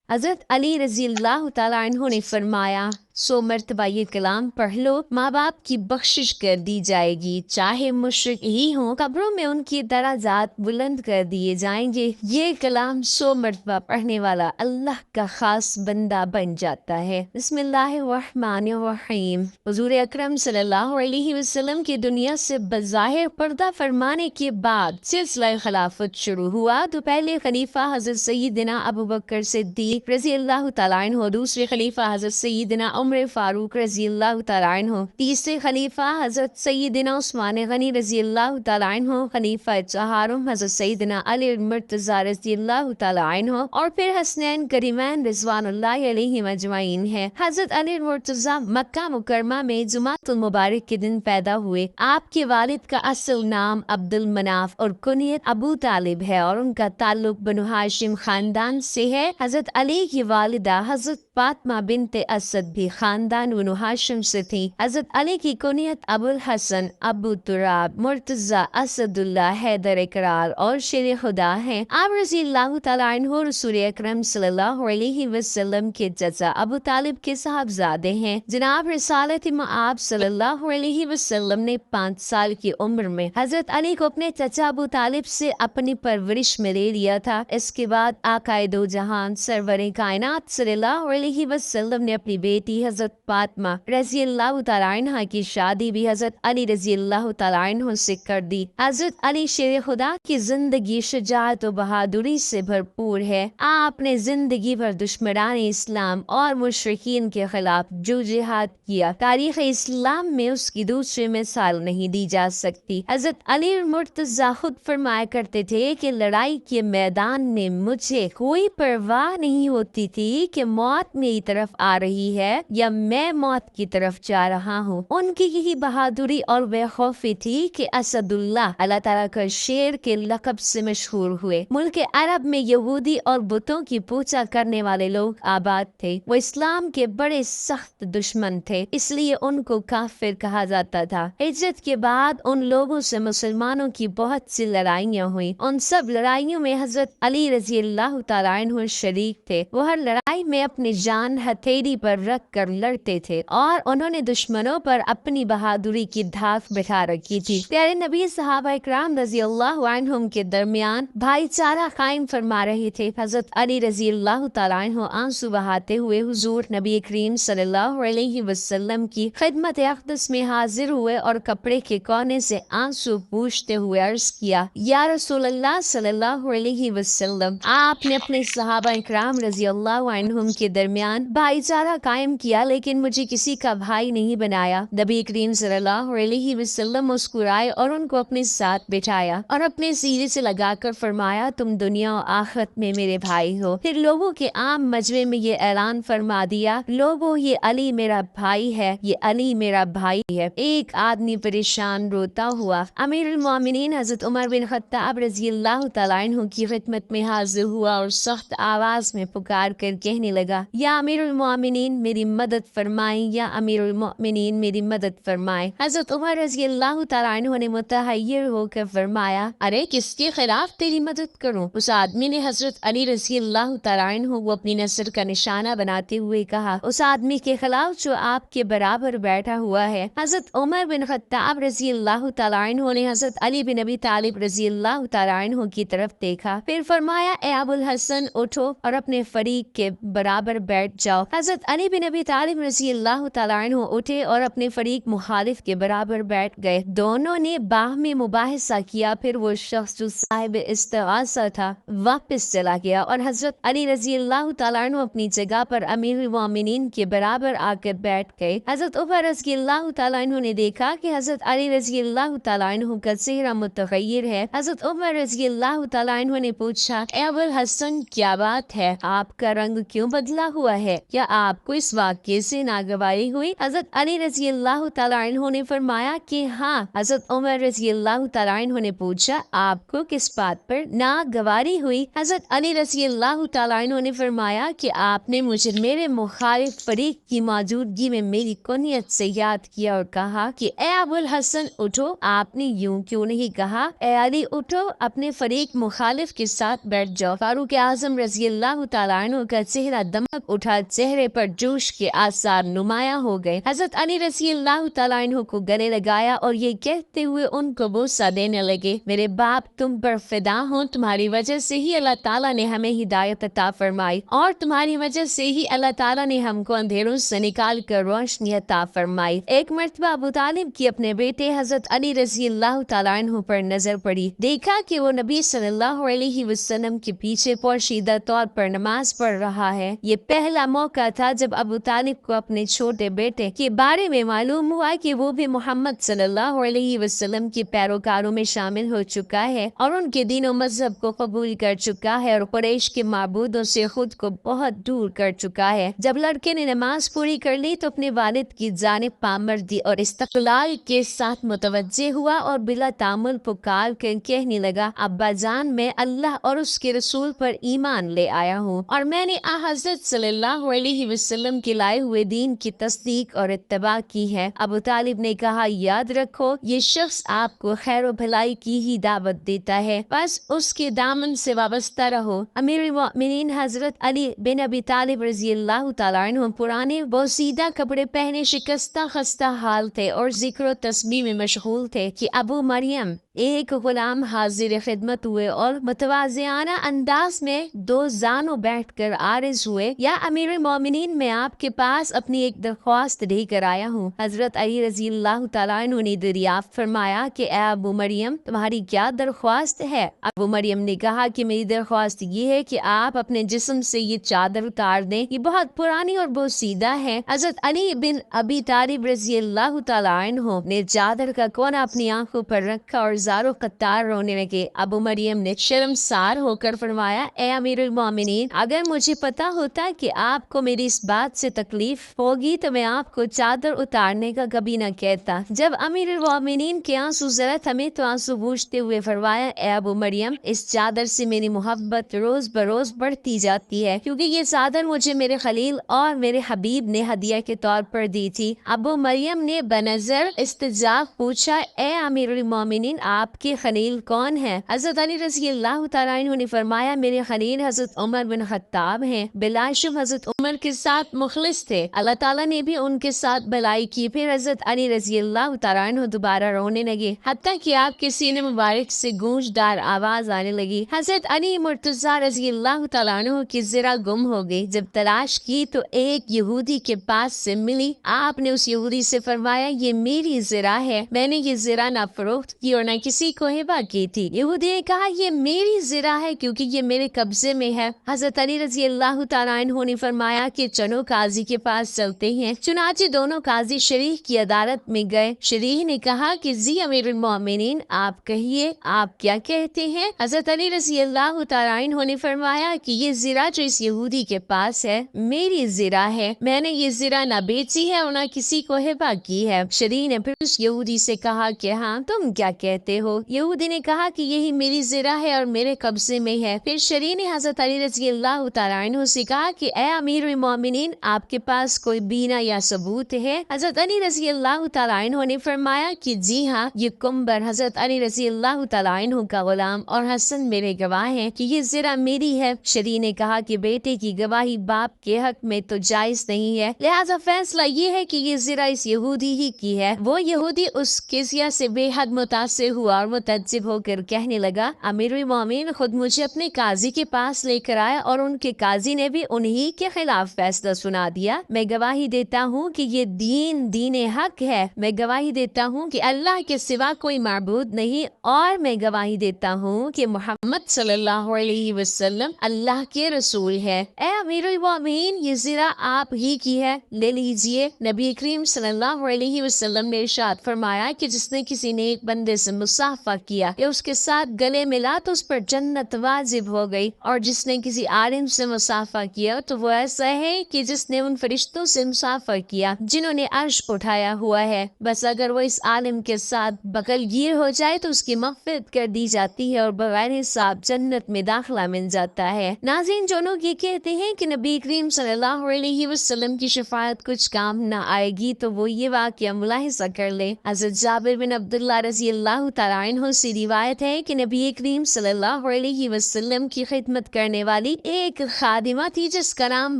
हजरत अली रजी अल्लाह तआला अन्हु ने फरमाया, 100 मरतबा ये कलाम पढ़ लो, माँ बाप की बख्शिश कर दी जाएगी, चाहे मुशरिक ही हो, कब्रों में उनकी दराजात बुलंद कर दिए जाएंगे। ये कलाम 100 मरतबा पढ़ने वाला अल्लाह का खास बंदा बन जाता है। बिस्मिल्लाहिर्रहमानिर्रहीम। हुजूर अकरम सल्लल्लाहु अलैहि वसल्लम की दुनिया से बज़ाहिर पर्दा फरमाने के बाद सिलसिला खिलाफत शुरू हुआ तो पहले खलीफा हजरत सैयदना अबू बकर सिद्दीक रज़ी अल्लाह तआला अन्हु, दूसरे खलीफा हजरत सैयदना उमर फारूक रज़ी अल्लाह तआला अन्हु, तीसरे खलीफा हजरत सैयदना उस्मान गनी रज़ी अल्लाह तआला अन्हु, खलीफा चहारुम हजरत सैयदना अली मुर्तज़ा रज़ी अल्लाह तआला अन्हु और फिर हसनैन करीमैन रिज़वानुल्लाहि अलैहिम अजमईन है। हजरत अली मुर्तज़ा मक्का मुकरमा में जुमातुल मुबारक के दिन पैदा हुए। आपके वालिद का असल नाम अब्दुल मनाफ और कुनियत अबू तालिब है और उनका ताल्लुक बनु हाशिम खानदान से है। हजरत अली की वालिदा हजरत फातिमा बिनते असद भी खानदान बनु हाशिम से थी। हजरत अली की कुनियत अबुल हसन, अबू तुराब, मुर्तज़ा, असदुल्लाह, हैदर इकरार और शेर खुदा हैं। आप रज़ी अल्लाह तआला अन्हु रसूल अकरम सल्लल्लाहु अलैहि वसल्लम के चचा अबू तालिब के साहबजादे हैं। जनाब रिसालत मआब सल्लल्लाहु अलैहि वसल्लम ने 5 साल की उम्र में हजरत अली को अपने चचा अबू तालिब से अपनी परवरिश में ले लिया था। इसके बाद आकाए दो जहान सरवरे कायनात सल्लल्लाहु अलैहि वसल्लम ने अपनी बेटी हजरत फातिमा रज़ी अल्लाह तआला अन्हा की शादी भी हजरत अली रज़ी अल्लाह तआला अन्हु से कर दी। हजरत अली शेर खुदा की जिंदगी शुजाअत और बहादुरी से भरपूर है। आपने जिंदगी भर दुश्मनान इस्लाम और मुशरिकीन के खिलाफ जो जिहाद किया, तारीख इस्लाम में उसकी दूसरी मिसाल नहीं दी जा सकती। हजरत अली मुर्तज़ा खुद फरमाया करते थे कि लड़ाई के मैदान में मुझे कोई परवाह नहीं होती थी कि मौत मेरी तरफ आ रही है या मैं मौत की तरफ जा रहा हूँ। उनकी यही बहादुरी और बेखौफी थी कि असदुल्लाह अल्लाह ताला का शेर के लक़ब से मशहूर हुए। मुल्क अरब में यहूदी और बुतों की पूजा करने वाले लोग आबाद थे। वो इस्लाम के बड़े सख्त दुश्मन थे, इसलिए उनको काफिर कहा जाता था। हिजरत के बाद उन लोगों से मुसलमानों की बहुत सी लड़ाइयाँ हुई। उन सब लड़ाइयों में हजरत अली रज़ी अल्लाह तआला अन्हु शरीक थे। वो हर लड़ाई में अपनी जान हथेली पर रख कर लड़ते थे और उन्होंने दुश्मनों पर अपनी बहादुरी की धाक बिठा रखी थी। प्यारे नबी सहाबा इकराम रज़ी अल्लाह अन्हुम के दरमियान भाईचारा कायम फरमा रहे थे। हजरत अली रज़ी अल्लाह तआला अन्हु आंसू बहाते हुए हुजूर नबी करीम सल्लल्लाहु अलैहि वसल्लम की खिदमत अक़दस में हाजिर हुए और कपड़े के कोने से आंसू पूछते हुए अर्ज किया, या रसूल अल्लाह सल्लल्लाहु अलैहि वसल्लम, आपने अपने सहाबा इकराम रज़ी अल्लाह अन्हुम के दरमियान भाईचारा कायम किया लेकिन मुझे किसी का भाई नहीं बनाया। नबी करीम सल्लल्लाहु अलैहि वसल्लम मुस्कुराए और उनको अपने साथ बिठाया और अपने सीने से लगाकर फरमाया, तुम दुनिया और आखिरत में मेरे भाई हो। फिर लोगों के आम मजमे में ये ऐलान फरमा दिया, लोगों ये अली मेरा भाई है, ये अली मेरा भाई है। एक आदमी परेशान रोता हुआ अमीरुल मोमिनीन हजरत उमर बिन खत्ताब रज़ी अल्लाह तआला अन्हु की खिदमत में हाजिर हुआ और सख्त आवाज में पुकार कर कहने लगा, या अमीरुल मोमिनीन मेरी मदद फरमाएं, या अमीरुल मोमिनीन मेरी मदद फरमाएं। हजरत उमर रज़ी अल्लाह तआला अन्हु ने मुतहय्यर होकर फरमाया, अरे किसके खिलाफ तेरी मदद करूं? उस आदमी ने हजरत अली रज़ी अल्लाह तआला अन्हु को अपनी नसर का निशाना बनाते हुए कहा, उस आदमी के खिलाफ जो आपके बराबर बैठा हुआ है। हजरत उमर बिन खत्ताब रज़ी अल्लाह तआला अन्हु ने हजरत अली बिन अबी तालिब रज़ी अल्लाह तआला अन्हु की तरफ देखा, फिर फरमाया, ए अबुल हसन उठो और अपने फरीक के बराबर बैठ जाओ। हजरत अली बिन अबी तालिब रज़ी अल्लाह तआला अन्हु उठे और अपने फरीक मुखालिफ के बराबर बैठ गए। दोनों ने बाह में मुबाहिसा किया। फिर वो शख्स जो साहिब इस्तिगासा था वापस चला गया और हजरत अली रज़ी अल्लाह तआला अन्हु अपनी जगह पर अमीरुल मोमिनीन के बराबर आकर बैठ गए। हजरत उमर रज़ी अल्लाह तआला अन्हु ने देखा कि हजरत अली रज़ी अल्लाह तआला अन्हु का चेहरा मुतगय्यर है। हजरत उमर रज़ी अल्लाह तआला अन्हु ने पूछा, ए अबुल हसन क्या बात है, आपका रंग क्यों बदला हुआ है? क्या आपको इस वाक़ वाक़े से नागवारी हुई? हज़रत अली रज़ी अल्लाह तआला अन्हु ने फरमाया कि हाँ। हज़रत उमर रज़ी अल्लाह तआला अन्हु ने पूछा, आपको किस बात पर नागवारी हुई? हज़रत अली रज़ी अल्लाह तआला अन्हु ने फरमाया कि आपने मुझे मेरे मुखालिफ फरीक की मौजूदगी में मेरी कुनियत से याद किया और कहा कि ए अबुल हसन उठो। आपने यूं क्यों नहीं कहा ए अली उठो, अपने फरीक मुखालिफ के साथ बैठ जाओ? फारूक आजम रज़ी अल्लाह तआला अन्हु का चेहरा दमक उठा, चेहरे पर जोश के आसार नुमाया हो गए। हज़रत अली रज़ी अल्लाह तआला अन्हु को गले लगाया और ये कहते हुए उनको बोसा देने लगे, मेरे बाप तुम पर फिदा हो, तुम्हारी वजह से ही अल्लाह ताला ने हमें हिदायत अता फरमाई और तुम्हारी वजह से ही अल्लाह ताला ने हमको अंधेरों से निकाल कर रोशनी अता फरमाई। एक मर्तबा अबू तालिब की अपने बेटे हज़रत अली रज़ी अल्लाह तआला अन्हु पर नजर पड़ी। देखा कि वो नबी सल्लल्लाहु अलैहि वसल्लम के पीछे पोशीदा तौर पर नमाज पढ़ रहा है। ये पहला मौका था जब अबू तालिब को अपने छोटे बेटे के बारे में मालूम हुआ कि वो भी मोहम्मद सल्लल्लाहु अलैहि वसल्लम के पैरोकारों में शामिल हो चुका है और उनके दीन और मजहब को कबूल कर चुका है और कुरैश के माबूदों से खुद को बहुत दूर कर चुका है। जब लड़के ने नमाज पूरी कर ली तो अपने वालिद की जानिब पामर दी और इस्तक़लाल के साथ मुतवज्जे हुआ और बिला तामुल पुकार कर कहने लगा, अब्बा जान, मैं अल्लाह और उसके रसूल पर ईमान ले आया हूँ और मैंने हज़रत सल्लल्लाहु अलैहि वसल्लम के लाए हुए दीन की तस्दीक और इत्तबा की है। अबू तालिब ने कहा, याद रखो ये शख्स आपको खैर भलाई की ही दावत देता है, बस उसके दामन से वाबस्ता रहो। अमीरुल मोमिनीन हजरत अली बिन अबी तालिब रज़ी अल्लाह तआला अन्हु पुराने बोसीदा कपड़े पहने शिकस्ता खस्ता हाल थे और जिक्र तस्बीह में मशगूल थे कि अबू मरियम एक गुलाम हाजिर खिदमत हुए और मुतवाज़ियाना अंदाज में दो जानों बैठ कर आरिज हुए, या अमीरुल मोमिनीन मैं आपके पास अपनी एक दरख्वास्त लेकर आया हूँ। हजरत अली रज़ी अल्लाह तआला अन्हु ने दरियाफ्त फरमाया कि ए अबू मरियम, तुम्हारी क्या दरख्वास्त है? अबू मरियम ने कहा कि मेरी दरख्वास्त ये है कि आप अपने जिस्म से ये चादर उतार दें, ये बहुत पुरानी और बोसीदा है। हजरत अली बिन अबी तालिब रज़ी अल्लाह तआला अन्हु ने चादर का कोना अपनी आंखों पर रखा और ज़ारो कतार रोने लगे। अबू मरियम ने शर्मसार होकर फरमाया, ए अमीरुल मोमिनीन, अगर मुझे पता होता कि आपको मेरी इस बात से तकलीफ होगी तो मैं आपको चादर उतारने का कभी न कहता। जब अमीरुल मोमिनीन के आंसू जरा थमे तो आंसू बूझते हुए फरमाया, ए अबू मरियम, इस चादर से मेरी मोहब्बत रोज बरोज बढ़ती जाती है क्योंकि ये चादर मुझे मेरे खलील और मेरे हबीब ने हदिया के तौर पर दी थी। अबू मरियम ने बनजर इस्तिजाब पूछा, ए अमीरुल मोमिनीन, आपके खलील कौन है? हजरत अली रज़ी अल्लाह तआला अन्हु ने फरमाया, मेरे खलील हजरत उमर बिन खत्ताब हैं। बिलाशुब हजरत उमर के साथ मुखलिस थे, अल्लाह ताला ने भी उनके साथ भलाई की। फिर हजरत अली रज़ी अल्लाह तआला अन्हु दोबारा रोने लगे, हत्ता कि आपके सीने मुबारक से गूंजदार आवाज आने लगी। हजरत अली मुर्तजा रज़ी अल्लाह तआला अन्हु की ज़रा गुम हो गई। जब तलाश की तो एक यहूदी के पास से मिली। आपने उस यहूदी से फरमाया, ये मेरी ज़रा है, मैंने ये ज़रा ना फरोख्त की और न किसी को हिबा की थी। यहूदी ने कहा, ये मेरी ज़रा है क्योंकि ये मेरे कब्जे में है। हजरत अली रज़ी अल्लाह तआला अन्हु ने फरमाया कि चलो काजी के पास चलते हैं। चुनाचे दोनों काजी शरीह की अदालत में गए। शरीह ने कहा कि जी अमीरुल मोमिनीन, आप कहिए, आप क्या कहते हैं? हजरत अली रज़ी अल्लाह तआला अन्हु ने फरमाया कि ये ज़रा जो इस यहूदी के पास है मेरी ज़रा है, मैंने ये ज़रा न बेची है और न किसी को हिबा की है। शरीह ने फिर उस यहूदी से कहा कि हाँ, तुम क्या कहते हो? यहूदी ने कहा कि यही मेरी ज़रा है और मेरे कब्जे में है। फिर शरीह ने हजरत अली रज़ी अल्लाह तआला अन्हु से कहा कि ए अमीरुल मोमिनीन, आपके पास कोई बीना या सबूत है? हजरत अली रज़ी अल्लाह तआला अन्हु ने फरमाया कि जी हाँ, ये कुंबर हजरत अली रज़ी अल्लाह तआला अन्हु का गुलाम और हसन मेरे गवाह हैं कि ये ज़रा मेरी है। शरीह ने कहा कि बेटे की गवाही बाप के हक में तो जायज नहीं है, लिहाजा फैसला ये है कि ये ज़रा इस यहूदी ही की है। वो यहूदी उस किसिया से बेहद मुतासिर हुआ और मुतज्जिब होकर कहने लगा, अमीरुल मोमिनीन खुद मुझे अपने काजी के पास लेकर आया और उनके काजी ने भी उन्हीं के खिलाफ फैसला सुना दिया। मैं गवाही देता हूँ कि ये दीन हक है। मैं गवाही देता हूँ कि अल्लाह के सिवा कोई माबूद नहीं और मैं गवाही देता हूँ कि मोहम्मद सल्लल्लाहु अलैहि वसल्लम अल्लाह के रसूल है। ए अमीरुल मोमिनीन, ये ज़रा आप ही की है, ले लीजिए। नबी करीम सल्लल्लाहु अलैहि वसल्लम ने इरशाद फरमाया कि जिसने किसी नेक बंदे से मुसाफा किया या उसके साथ गले मिला तो उस पर जन्नत वाजिब हो गई। और जिसने किसी आलिम से मुसाफा किया तो वो ऐसा है कि जिसने उन फरिश्तों से मुसाफा किया जिन्होंने अर्श उठाया हुआ है। बस अगर वो इस आलिम के साथ बगलगीर हो जाए तो उसकी मग़फ़िरत कर दी जाती है और बगैर हिसाब जन्नत में दाखिला मिल जाता है। नाज़रीन, जो लोग ये कहते हैं कि नबी करीम सल्लल्लाहु अलैहि वसल्लम की शफाअत कुछ काम न आएगी तो वो ये वाक़या मुलाहिज़ा कर ले। हज़रत जाबिर बिन अब्दुल्लाह रज़ियल्लाहु तआला अन्हु से रिवायत है कि नबी करीम सल्लल्लाहु अलैहि वसल्लम की खिदमत करने वाली एक खादिमा थी जिसका नाम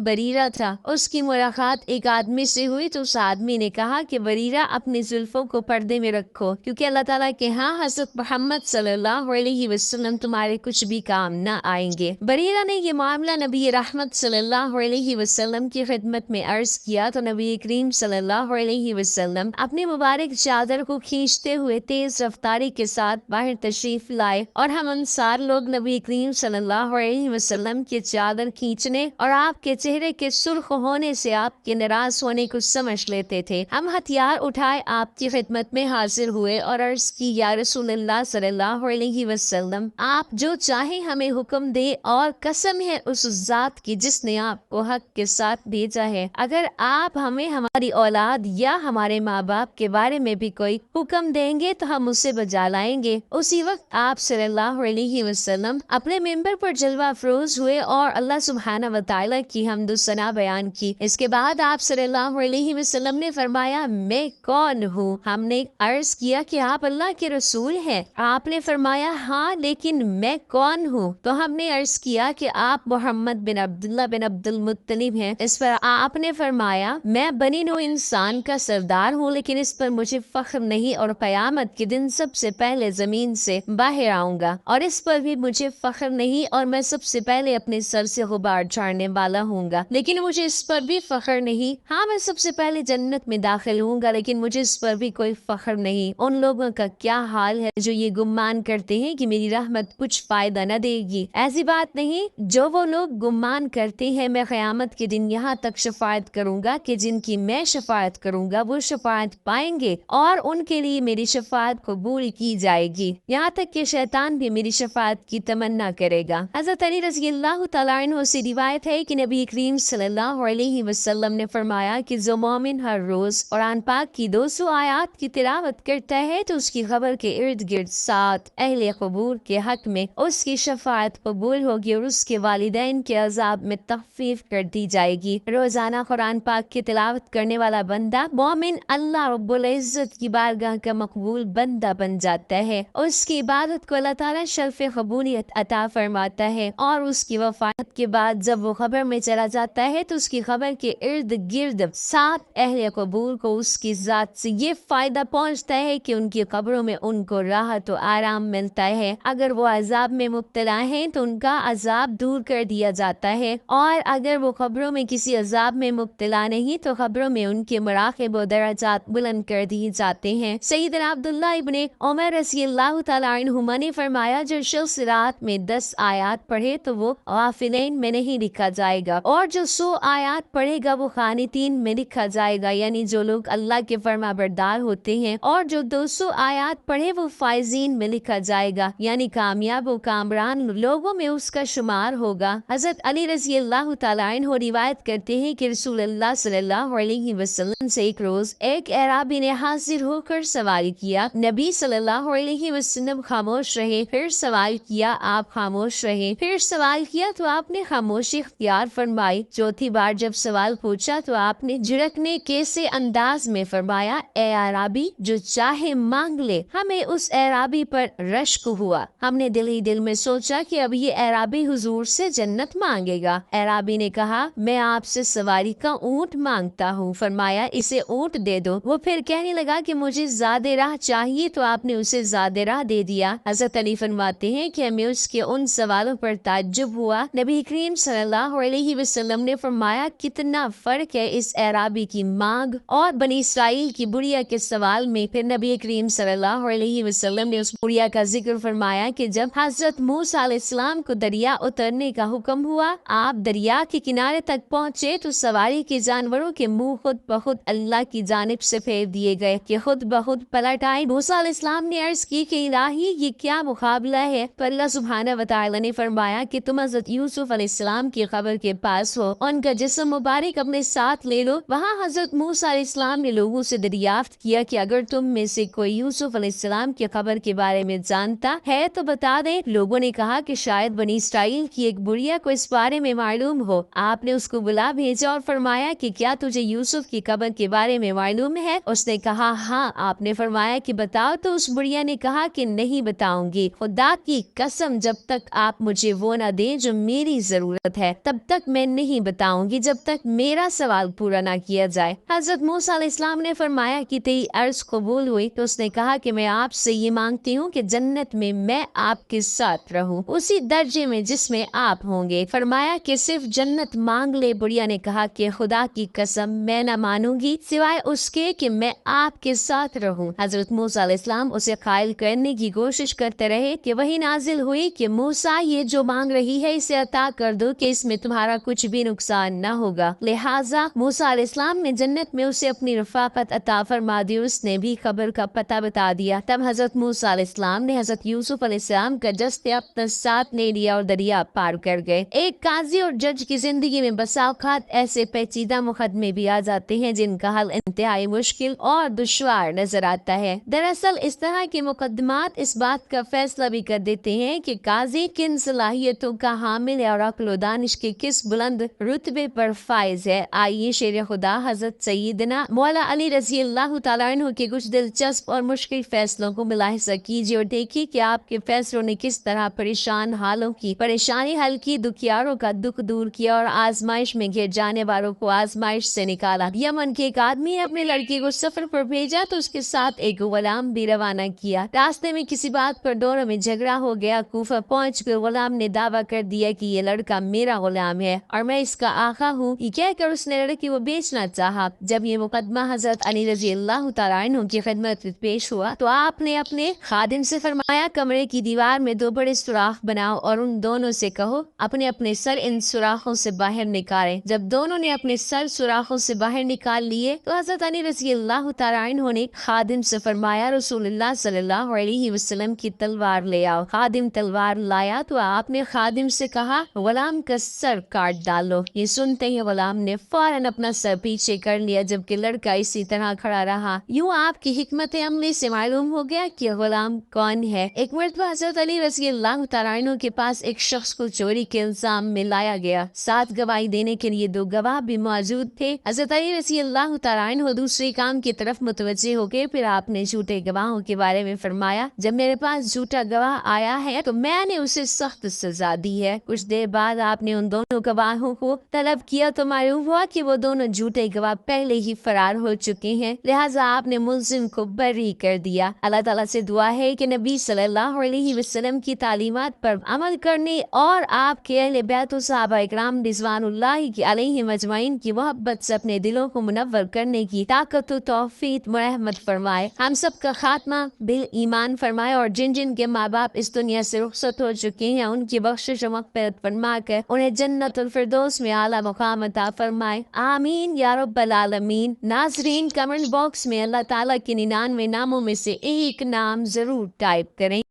बरीरा था। उसकी मुलाकात एक आदमी से हुई तो उस आदमी ने कहा कि बरीरा, अपनी जुल्फों को पर्दे में रखो क्योंकि अल्लाह ताला के यहाँ हज़रत मोहम्मद सल्लल्लाहु अलैहि वसल्लम तुम्हारे कुछ भी काम न आएंगे। बरीरा ने ये मामला नबी रहमत सल्लल्लाहु अलैहि वसल्लम की खिदमत में अर्ज किया तो नबी करीम सल्लल्लाहु अलैहि वसल्लम अपने मुबारक चादर को खींचते हुए तेज रफ्तारी के साथ बाहर तशरीफ लाए और हम अंसार लोग नबी करीम सल्लल्लाहु अलैहि वसल्लम की चादर खींचने और आपके चेहरे के सुर्ख होने से आपके नाराज होने को समझ लेते थे। हम हथियार उठाए आपकी खिदमत में हाजिर हुए और अर्ज की, या रसूलल्लाह सल्लल्लाहु अलैहि वसल्लम, आप जो चाहे हमें हुक्म दे और कसम है उस जात की जिसने आपको हक के साथ भेजा है, अगर आप हमें हमारी औलाद या हमारे माँ बाप के बारे में भी कोई हुक्म देंगे तो हम उसे बजा लाएंगे। उसी वक्त आप सल्लल्लाहु अलैहि वसल्लम अपने मिंबर पर जलवा अफरोज हुए और अल्लाह सुब्हाना व तआला की हम्द सना बयान की। इसके बाद आप सल्लल्लाहु अलैहि वसल्लम ने फरमाया, मैं कौन हूँ? हमने अर्ज किया कि आप अल्लाह के रसूल हैं। आपने फरमाया, हाँ, लेकिन मैं कौन हूँ? तो हमने अर्ज किया कि आप मोहम्मद बिन अब्दुल्लाह बिन अब्दुल मुत्तलिब हैं। इस पर आपने फरमाया, मैं बनी नो इंसान का सरदार हूँ, लेकिन इस पर मुझे फख्र नहीं और क़यामत के दिन सबसे पहले जमीन से बाहर आऊंगा और इस पर भी मुझे फख्र नहीं और मैं सबसे पहले अपने सर से गुबार झाड़ने वाला हूँगा, लेकिन मुझे इस पर भी फख्र नहीं। हाँ, मैं सबसे पहले जन्नत में दाखिल हूँगा, लेकिन मुझे इस पर भी कोई फख्र नहीं। उन लोगों का क्या हाल है जो ये गुमान करते हैं कि मेरी रहमत कुछ फायदा न देगी। ऐसी बात नहीं, जो वो लोग गुमान करते हैं मैं क़यामत के दिन यहाँ तक शफाअत करूँगा कि जिनकी मैं शफाअत करूँगा वो शफाअत पाएंगे और उनके लिए मेरी शफाअत कबूल की जाएगी, यहाँ तक कि शैतान भी मेरी शफाअत की तमन्ना करेगा। हज़रत अली रज़ियल्लाहु तआला अन्हु से रिवायत है कि नबी करीम सल्लल्लाहु अलैहि वसल्लम ने फरमाया कि जो मोमिन हर रोज कुरान पाक की 200 आयत की तिलावत करता है तो उसकी खबर के इर्द गिर्द 7 अहले कबूर के हक में उसकी शफाअत कबूल होगी और उसके वालिदैन के अजाब में तखफीफ कर दी जाएगी। रोजाना कुरान पाक की तिलावत करने वाला बंदा मोमिन अल्लाह रब्बुल इज्जत की बारगाह का मकबूल बंदा बन जाता है। उसकी इबादत को अल्लाह ताला शर्फ कबूलियत अता फरमाता है और उसकी वफात के बाद जब वो खबर में चला जाता है तो उसकी खबर के इर्द गिर्द 7 अहले कबूल को उसकी जात से ये फायदा पहुंचता है कि उनकी कब्रों में उनको राहत और आराम मिलता है। अगर वो अजाब में मुब्तला हैं तो उनका अजाब दूर कर दिया जाता है और अगर वो खबरों में किसी अजाब में मुब्तला नहीं तो खबरों में उनके मराक़िब और दराजात बुलंद कर दिए जाते हैं। सैयदना अब्दुल्लाह इब्ने उमर रज़ियल्लाहु तआला अन्हुमा ने फरमाया, जो शख्स रात में 10 आयत पढ़े तो वो गाफिलीन में नहीं लिखा जाएगा और जो 100 आयत पढ़ेगा वो क़ानितीन में लिखा जाएगा, यानी जो लोग अल्लाह के फरमाबरदार होते हैं, और जो 200 आयत पढ़े वो फाइजीन में लिखा जाएगा, यानी कामयाब और कामरान लोगों में उसका शुमार होगा। हज़रत अली रज़ियल्लाहु तआला अन्हु रिवायत करते हैं कि रसूलुल्लाह सल्लल्लाहु अलैहि वसल्लम से एक रोज एक अराबी ने हाजिर होकर सवाल किया। नबी सल्लल्लाहु अलैहि वसल्लम खामोश रहे, फिर सवाल किया, आप खामोश रहे, फिर सवाल किया तो आपने खामोशी इख्तियार फरमाई। चौथी बार जब सवाल पूछा तो आपने झिड़कने के से अंदाज में फरमाया, ए अराबी, जो चाहे मांग ले। हमें उस अराबी पर रश्क हुआ। हमने दिल ही दिल में सोचा कि अब ये अराबी हुजूर से जन्नत मांगेगा। अराबी ने कहा, मैं आपसे सवारी का ऊंट मांगता हूँ। फरमाया, इसे ऊंट दे दो। वो फिर कहने लगा कि मुझे ज़्यादा राह चाहिए, तो आपने उसे ज़्यादा राह दे दिया। हज़रत अली फरमाते हैं कि हमें उसके उन सवालों पर ताज्जुब हुआ। नबी करीम सल्लल्लाहु अलैहि वसल्लम ने फरमाया, कितना फर्क है इस अराबी की मांग और बनी इसराइल की बुढ़िया के सवाल में। फिर नबी करीम सल्लल्लाहु अलैहि वसल्लम ने उस बुढ़िया का जिक्र फरमाया कि जब हजरत मूसा अलैहिस्सलाम को दरिया उतरने का हुक्म हुआ, आप दरिया के किनारे तक पहुँचे तो सवारी के जानवरों के मुंह खुद ब खुद अल्लाह की जानिब से फेर दिए गए कि खुद ब खुद पलट आए। मूसा अलैहिस्सलाम अलैहिस्सलाम ने अर्ज की कि इलाही ये क्या मुकाबला है। पर अल्लाह सुब्हानहू व तआला ने फरमाया कि तुम हजरत यूसुफ अलैहिस्सलाम की खबर के पास हो, उनका जिस्म मुबारक अपने साथ ले लो। वहाँ हजरत मूसा अलैहिस्सलाम ने लोगों से दरियाफ्त किया कि अगर तुम में से कोई यूसुफ अलैहिस्सलाम की खबर के बारे में जानता है तो बता दे। लोगों ने कहा कि शायद बनी इसराइल की एक बुढ़िया को इस बारे में मालूम हो। आपने उसको बुला भेजा और फरमाया कि क्या तुझे यूसुफ की खबर के बारे में मालूम है। उसने कहा हाँ। आपने फरमाया कि बताओ। तो उस बुढ़िया ने कहा कि नहीं बताऊंगी। खुदा की कसम जब तक आप मुझे वो न दें जो मेरी जरूरत है तब तक मैं नहीं बताऊंगी जब तक मेरा सवाल पूरा ना किया जाए। हजरत मूसा अलैहिस्सलाम ने फरमाया कि तेरी अर्ज कबूल हुई। तो उसने कहा कि मैं आपसे ये मांगती हूँ कि जन्नत में मैं आपके साथ रहूं, उसी दर्जे में जिसमें आप होंगे। फरमाया कि सिर्फ जन्नत मांग ले। बुढ़िया ने कहा कि खुदा की कसम मैं न मानूंगी सिवाय उसके कि मैं आपके साथ रहूं। हजरत मूसा अलैहिस्सलाम उसे कायल करने की कोशिश करते रहे कि वही नाजिल हुई कि मूसा ये जो मांग रही है इसे अता कर दो कि इसमें तुम्हारा कुछ भी नुकसान न होगा। लिहाजा मूसा अलैहिस्सलाम ने जन्नत में उसे अपनी रफाकत अता फरमा दी। उसने भी खबर का पता बता दिया। तब हजरत मूसा अलैहिस्सलाम ने हजरत यूसुफ अलैहिस्सलाम का जस्ते अपने साथ ले लिया और दरिया पार कर गए। एक काजी और जज की जिंदगी में बसा औकात ऐसे पेचीदा मुकदमे भी आ जाते हैं जिनका हल इंतहाई मुश्किल और दुश्वार नजर आता है। दरअसल इस तरह के मुकदमात इस बात का फैसला भी कर देते हैं कि काजी किन सलाहियतों का हामिल है और अक्ल दानिश के किस बुलंद रुतबे पर फाइज है। आइए शेर खुदा हजरत सैयदना मौला अली रज़ी अल्लाह तआला अन्हु के कुछ दिलचस्प और मुश्किल फैसलों को मुलाहिजा कीजिए और देखिए कि आपके फैसलों ने किस तरह परेशान हालों की परेशानी हल की, दुखियारों का दुख दूर किया और आजमाइश में घिर जाने वालों को आजमाइश से निकाला। यमन के एक आदमी ने अपने लड़के को सफर पर भेजा तो उसके साथ एक गुलाम भी रवाना किया। रास्ते में किसी बात पर दोनों में झगड़ा हो गया। कूफा पहुँच कर गुलाम ने दावा कर दिया कि ये लड़का मेरा गुलाम है और मैं इसका आका हूँ। ये कहकर उसने लड़की को बेचना चाहा। जब ये मुकदमा हजरत अली रज़ी अल्लाह तआला अन्हु की खिदमत में पेश हुआ तो आपने अपने खादिम से फरमाया कमरे की दीवार में दो बड़े सुराख बनाओ और उन दोनों से कहो अपने अपने सर इन सुराखों से बाहर निकालें। जब दोनों ने अपने सर सुराखों से बाहर निकाल लिए तो हजरत अली रज़ी अल्लाह तआला अन्हु ने खादिम से फरमाया रसूलुल्लाह सल्लल्लाहु अलैहि वसल्लम की तलवार ले आओ। खादिम तलवार लाया तो आपने खादिम से कहा गुलाम का सर काट डालो। ये सुनते ही गुलाम ने फौरन अपना सर पीछे कर लिया जबकि लड़का इसी तरह खड़ा रहा। यूँ आपकी हिकमत अमली से मालूम हो गया कि गुलाम कौन है। एक मर्तबा हजरत अली रज़ी अल्लाह तआला अन्हु के पास एक शख्स को चोरी के इल्जाम में लाया गया। साथ गवाही देने के लिए दो गवाह भी मौजूद थे। हजरत अली रज़ी अल्लाह तआला अन्हु दूसरे काम की तरफ मुतवज्जे हो गए। फिर आपने झूठे गवाहों के बारे में फरमाया जब मेरे पास झूठा गवाह आया है तो मैंने उसे सख्त सजा दी है। कुछ देर बाद आपने उन दोनों गवाहों को तलब किया तो मालूम हुआ कि वो दोनों झूठे गवाह पहले ही फरार हो चुके हैं। लिहाजा आपने मुल्जिम को बरी कर दिया। अल्लाह ताला से दुआ है कि नबी सल्लल्लाहु अलैहि वसल्लम की तालीमात पर अमल करने और आपके अहले बैत व सहाबा इकराम रिज़वानुल्लाह अलैहिम अजमाइन की मोहब्बत से अपने दिलों को मुनव्वर करने की ताकत व तौफीक रहमत फरमाए। हम सब का खात्मा बिल ईमान फरमाए और जिन जिन के माँ बाप इस दुनिया से रुखसत हो चुके हैं उनकी बख्शिश व मग़फ़िरत फरमा कर उन्हें जन्नतुल फिरदौस में आला मुक़ाम अता फरमाए। आमीन या रब्बल आलमीन। नाज़रीन कमेंट बॉक्स में अल्लाह ताला के 99 नामों में से एक नाम जरूर टाइप करें।